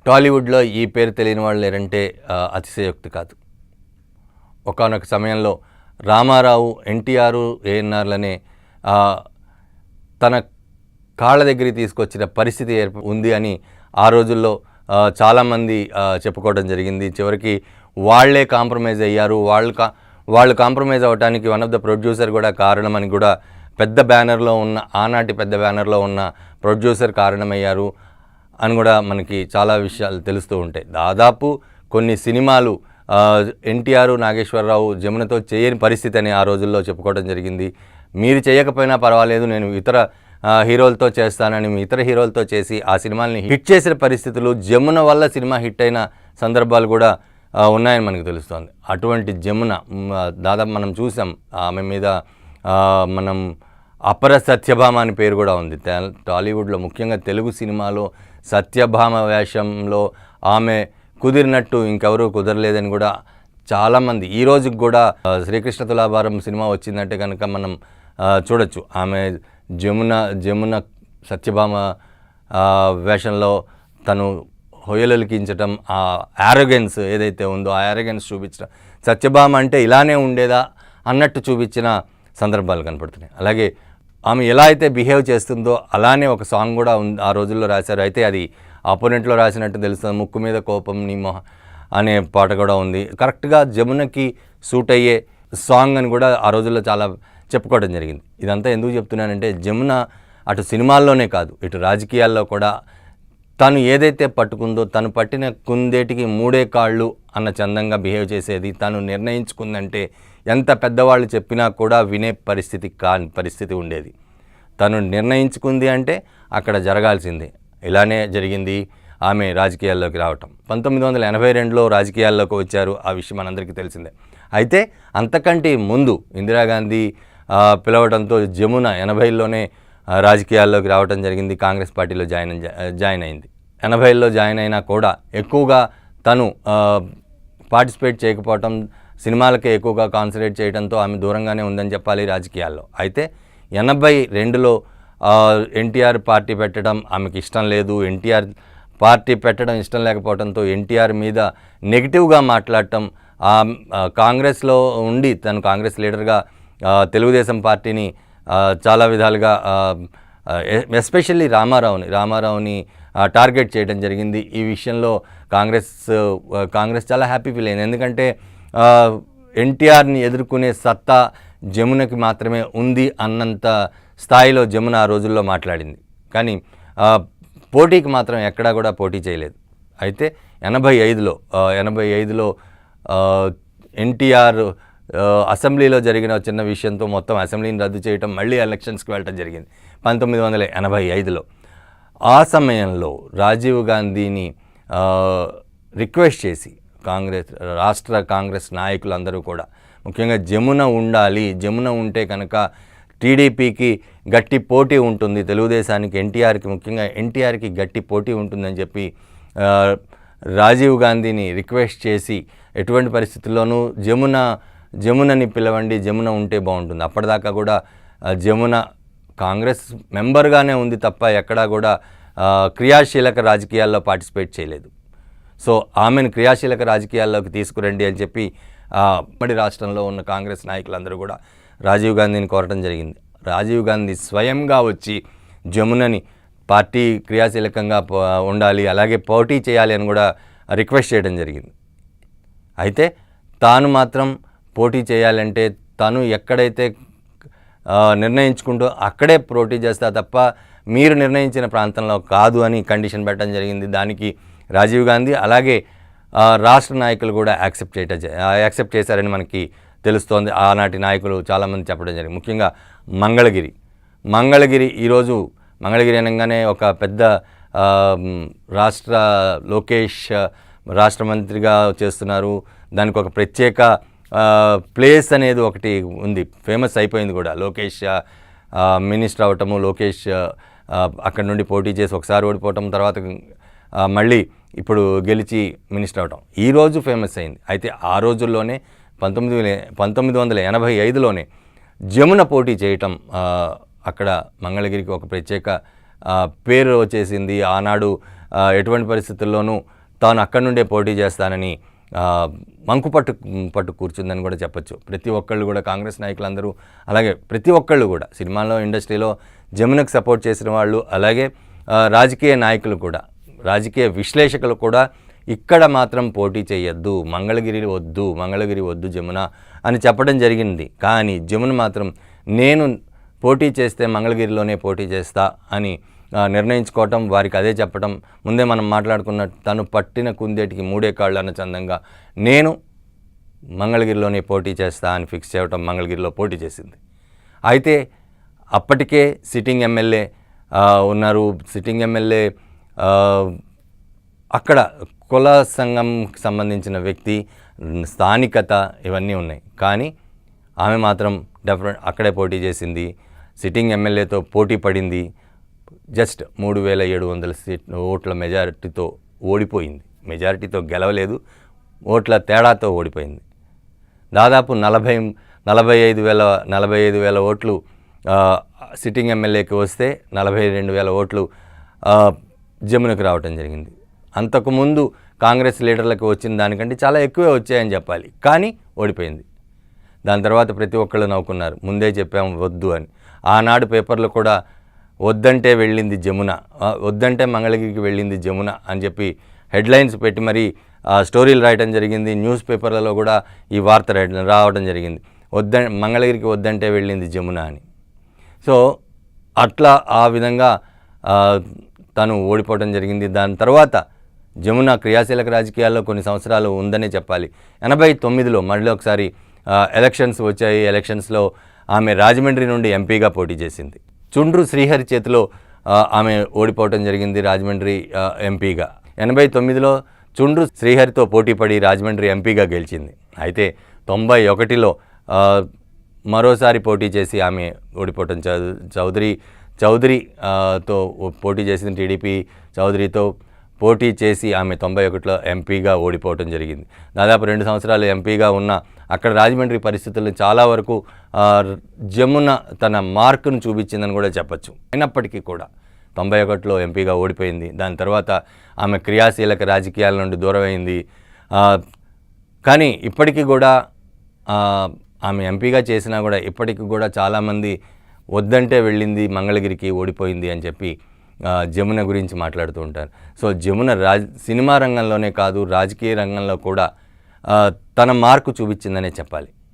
టాలీవుడ్లో ఈ పేరు తెలియని వాళ్ళు లేరంటే అతిశయోక్తి కాదు. ఒకానొక సమయంలో రామారావు, ఎన్టీఆర్, ఏఎన్ఆర్లనే తన కాళ్ళ దగ్గరికి తీసుకొచ్చిన పరిస్థితి ఉంది అని ఆ రోజుల్లో చాలామంది చెప్పుకోవడం జరిగింది. చివరికి వాళ్లే కాంప్రమైజ్ అయ్యారు. వాళ్ళు కాంప్రమైజ్ అవ్వడానికి వన్ ఆఫ్ ద ప్రొడ్యూసర్ కూడా కారణమని కూడా పెద్ద బ్యానర్లో ఉన్న ఆనాటి పెద్ద బ్యానర్లో ఉన్న ప్రొడ్యూసర్ కారణమయ్యారు అని కూడా మనకి చాలా విషయాలు తెలుస్తూ ఉంటాయి. దాదాపు కొన్ని సినిమాలు ఎన్టీఆర్, నాగేశ్వరరావు, జమునతో చేయని పరిస్థితి అని ఆ రోజుల్లో చెప్పుకోవడం జరిగింది. మీరు చేయకపోయినా పర్వాలేదు, నేను ఇతర హీరోలతో చేస్తానని ఇతర హీరోలతో చేసి ఆ సినిమాల్ని హిట్ చేసిన పరిస్థితులు, జమున వల్ల సినిమా హిట్ అయిన సందర్భాలు కూడా ఉన్నాయని మనకు తెలుస్తోంది. అటువంటి జమున దాదాపు మనం చూసాం, ఆమె మీద మనం అపర సత్యభామ అని పేరు కూడా ఉంది. టాలీవుడ్లో ముఖ్యంగా తెలుగు సినిమాలో సత్యభామ వేషంలో ఆమె కుదిరినట్టు ఇంకెవరూ కుదరలేదని కూడా చాలామంది ఈ రోజుకి కూడా శ్రీకృష్ణ తులాభారం సినిమా వచ్చిందంటే కనుక మనం చూడొచ్చు. ఆమె జమున సత్యభామ వేషంలో తను హొయలలికించటం, ఆ యారోగెన్స్ ఏదైతే ఉందో ఆ యారోగెన్స్ చూపించడం, సత్యభామ అంటే ఇలానే ఉండేదా అన్నట్టు చూపించిన సందర్భాలు కనపడుతున్నాయి. అలాగే ఆమె ఎలా అయితే బిహేవ్ చేస్తుందో అలానే ఒక సాంగ్ కూడా ఆ రోజుల్లో రాశారు. అయితే అది ఆపోనెంట్లో రాసినట్టు తెలుస్తుంది. ముక్కు మీద కోపం నీ మొహ అనే పాట కూడా ఉంది. కరెక్ట్గా జమునకి సూట్ అయ్యే సాంగ్ అని కూడా ఆ రోజుల్లో చాలా చెప్పుకోవడం జరిగింది. ఇదంతా ఎందుకు చెప్తున్నానంటే జమున అటు సినిమాల్లోనే కాదు, ఇటు రాజకీయాల్లో కూడా తను ఏదైతే పట్టుకుందో, తను పట్టిన కుందేటికి మూడే కాళ్ళు అన్న చందంగా బిహేవ్ చేసేది. తను నిర్ణయించుకుందంటే ఎంత పెద్దవాళ్ళు చెప్పినా కూడా వినే పరిస్థితి ఉండేది. తను నిర్ణయించుకుంది అంటే అక్కడ జరగాల్సిందే. ఇలానే జరిగింది ఆమె రాజకీయాల్లోకి రావటం. 1982లో రాజకీయాల్లోకి వచ్చారు. ఆ విషయం మనందరికీ తెలిసిందే. అయితే అంతకంటే ముందు ఇందిరాగాంధీ పిలవడంతో జమున 80లోనే రాజకీయాల్లోకి రావడం జరిగింది. కాంగ్రెస్ పార్టీలో జాయిన్ అయింది. 80లో జాయిన్ అయినా కూడా ఎక్కువగా తను పార్టిసిపేట్ చేయకపోవటం, సినిమాలకే ఎక్కువగా కాన్సన్ట్రేట్ చేయడంతో ఆమె దూరంగానే ఉందని చెప్పాలి రాజకీయాల్లో. అయితే 82లో ఎన్టీఆర్ పార్టీ పెట్టడం ఆమెకి ఇష్టం లేదు. ఎన్టీఆర్ పార్టీ పెట్టడం ఇష్టం లేకపోవడంతో ఎన్టీఆర్ మీద నెగిటివ్గా మాట్లాడటం, కాంగ్రెస్లో ఉండి తను కాంగ్రెస్ లీడర్గా తెలుగుదేశం పార్టీని చాలా విధాలుగా ఎస్పెషల్లీ రామారావుని టార్గెట్ చేయడం జరిగింది. ఈ విషయంలో కాంగ్రెస్ చాలా హ్యాపీ ఫీల్ అయింది. ఎందుకంటే ఎన్టీఆర్ని ఎదుర్కొనే సత్తా జమునకి మాత్రమే ఉంది అన్నంత స్థాయిలో జమున ఆ రోజుల్లో మాట్లాడింది. కానీ పోటీకి మాత్రం ఎక్కడా కూడా పోటీ చేయలేదు. అయితే 85లో ఎన్టీఆర్ అసెంబ్లీలో జరిగిన చిన్న విషయంతో మొత్తం అసెంబ్లీని రద్దు చేయటం, మళ్ళీ ఎలక్షన్స్కి వెళ్ళటం జరిగింది 1985లో. ఆ సమయంలో రాజీవ్ గాంధీని రిక్వెస్ట్ చేసి రాష్ట్ర కాంగ్రెస్ నాయకులందరూ కూడా ముఖ్యంగా జమున ఉండాలి, జమున ఉంటే కనుక టీడీపీకి గట్టి పోటీ ఉంటుంది, తెలుగుదేశానికి ముఖ్యంగా ఎన్టీఆర్కి గట్టి పోటీ ఉంటుందని చెప్పి రాజీవ్ గాంధీని రిక్వెస్ట్ చేసి ఎటువంటి పరిస్థితుల్లోనూ జమునని పిలవండి, జమున ఉంటే బాగుంటుంది. అప్పటిదాకా కూడా జమున కాంగ్రెస్ మెంబర్గానే ఉంది తప్ప ఎక్కడా కూడా క్రియాశీలక రాజకీయాల్లో పార్టిసిపేట్ చేయలేదు. సో ఆమెను క్రియాశీలక రాజకీయాల్లోకి తీసుకురండి అని చెప్పి ఉమ్మడి రాష్ట్రంలో ఉన్న కాంగ్రెస్ నాయకులందరూ కూడా రాజీవ్ గాంధీని కోరటం జరిగింది. రాజీవ్ గాంధీ స్వయంగా వచ్చి జమునని పార్టీ క్రియాశీలకంగా ఉండాలి, అలాగే పోటీ చేయాలి అని కూడా రిక్వెస్ట్ చేయడం జరిగింది. అయితే తాను మాత్రం పోటీ చేయాలంటే తను ఎక్కడైతే నిర్ణయించుకుంటూ అక్కడే పోటీ చేస్తా తప్ప మీరు నిర్ణయించిన ప్రాంతంలో కాదు అని కండిషన్ పెట్టడం జరిగింది. దానికి రాజీవ్ గాంధీ అలాగే రాష్ట్ర నాయకులు కూడా యాక్సెప్ట్ చేశారని మనకి తెలుస్తోంది. ఆనాటి నాయకులు చాలామంది చెప్పడం జరిగింది. ముఖ్యంగా మంగళగిరి ఈరోజు మంగళగిరి అనగానే ఒక పెద్ద లోకేష్ రాష్ట్ర మంత్రిగా చేస్తున్నారు. దానికి ఒక ప్రత్యేక ప్లేస్ అనేది ఒకటి ఉంది, ఫేమస్ అయిపోయింది కూడా. లోకేష్ మినిస్టర్ అవటము, లోకేష్ అక్కడి నుండి పోటీ చేసి ఒకసారి ఓడిపోవటం, తర్వాత మళ్ళీ ఇప్పుడు గెలిచి మినిస్టర్ అవటం ఈరోజు ఫేమస్ అయింది. అయితే ఆ రోజుల్లోనే 1985లోనే జమున పోటీ చేయటం అక్కడ మంగళగిరికి ఒక ప్రత్యేక పేరు వచ్చేసింది. ఆనాడు ఎటువంటి పరిస్థితుల్లోనూ తాను అక్కడి నుండే పోటీ చేస్తానని మంకు పట్టు కూర్చుందని కూడా చెప్పొచ్చు. ప్రతి ఒక్కళ్ళు కూడా కాంగ్రెస్ నాయకులందరూ, అలాగే ప్రతి ఒక్కళ్ళు కూడా సినిమాలో ఇండస్ట్రీలో జమునకు సపోర్ట్ చేసిన వాళ్ళు, అలాగే రాజకీయ నాయకులు కూడా, రాజకీయ విశ్లేషకులు కూడా ఇక్కడ మాత్రం పోటీ చేయొద్దు, మంగళగిరి వద్దు జమున అని చెప్పడం జరిగింది. కానీ జమున మాత్రం నేను పోటీ చేస్తే మంగళగిరిలోనే పోటీ చేస్తా అని నిర్ణయించుకోవటం, వారికి అదే చెప్పటం, ముందే మనం మాట్లాడుకున్న తను పట్టిన కుందేటికి మూడే కాళ్ళు అన్న చందంగా నేను మంగళగిరిలోనే పోటీ చేస్తా అని ఫిక్స్ చేయటం, మంగళగిరిలో పోటీ చేసింది. అయితే అప్పటికే సిట్టింగ్ ఎమ్మెల్యే ఉన్నారు. సిట్టింగ్ ఎమ్మెల్యే అక్కడ కుల సంఘంకి సంబంధించిన వ్యక్తి, స్థానికత ఇవన్నీ ఉన్నాయి. కానీ ఆమె మాత్రం అక్కడే పోటీ చేసింది, సిట్టింగ్ ఎమ్మెల్యేతో పోటీ పడింది. జస్ట్ 3700 ఓట్ల మెజారిటీతో ఓడిపోయింది. మెజారిటీతో గెలవలేదు, ఓట్ల తేడాతో ఓడిపోయింది. దాదాపు 45,000 ఓట్లు సిట్టింగ్ ఎమ్మెల్యేకి వస్తే 42,000 ఓట్లు జమునకు రావటం జరిగింది. అంతకుముందు కాంగ్రెస్ లీడర్లకు వచ్చిన దానికంటే చాలా ఎక్కువే వచ్చాయని చెప్పాలి. కానీ ఓడిపోయింది. దాని తర్వాత ప్రతి ఒక్కళ్ళు నవ్వుకున్నారు, ముందే చెప్పాము వద్దు అని. ఆనాడు పేపర్లు కూడా వద్దంటే వెళ్ళింది జమున, వద్దంటే మంగళగిరికి వెళ్ళింది జమున అని చెప్పి హెడ్లైన్స్ పెట్టి మరీ స్టోరీలు రాయడం జరిగింది. న్యూస్ పేపర్లలో కూడా ఈ వార్త రావడం జరిగింది, మంగళగిరికి వద్దంటే వెళ్ళింది జమున అని. సో అట్లా ఆ విధంగా తను ఓడిపోవడం జరిగింది. దాని తర్వాత జమున క్రియాశీలక రాజకీయాల్లో కొన్ని సంవత్సరాలు ఉందనే చెప్పాలి. 89లో మళ్ళీ ఒకసారి ఎలక్షన్స్ వచ్చాయి. ఎలక్షన్స్లో ఆమె రాజమండ్రి నుండి ఎంపీగా పోటీ చేసింది. చుండ్రు శ్రీహరి చేతిలో ఆమె ఓడిపోవటం జరిగింది రాజమండ్రి ఎంపీగా. 89లో చుండ్రు శ్రీహరితో పోటీపడి రాజమండ్రి ఎంపీగా గెలిచింది. అయితే 91లో మరోసారి పోటీ చేసి ఆమె ఓడిపోవటం, చౌదరితో పోటీ చేసింది. టీడీపీ చౌదరితో పోటీ చేసి ఆమె 91లో ఎంపీగా ఓడిపోవటం జరిగింది. దాదాపు 2 సంవత్సరాలు ఎంపీగా ఉన్న అక్కడ రాజమండ్రి పరిస్థితులను చాలా వరకు జమున తన మార్కును చూపించిందని కూడా చెప్పచ్చు. అయినప్పటికీ కూడా 91లో ఎంపీగా ఓడిపోయింది. దాని తర్వాత ఆమె క్రియాశీలక రాజకీయాల నుండి దూరమైంది. కానీ ఇప్పటికీ కూడా ఆమె ఎంపీగా చేసినా కూడా ఇప్పటికి కూడా చాలామంది వద్దంటే వెళ్ళింది మంగళగిరికి, ఓడిపోయింది అని చెప్పి జమున గురించి మాట్లాడుతూ ఉంటారు. సో జమున సినిమా రంగంలోనే కాదు, రాజకీయ రంగంలో కూడా తన మార్కు చూపించిందనే చెప్పాలి.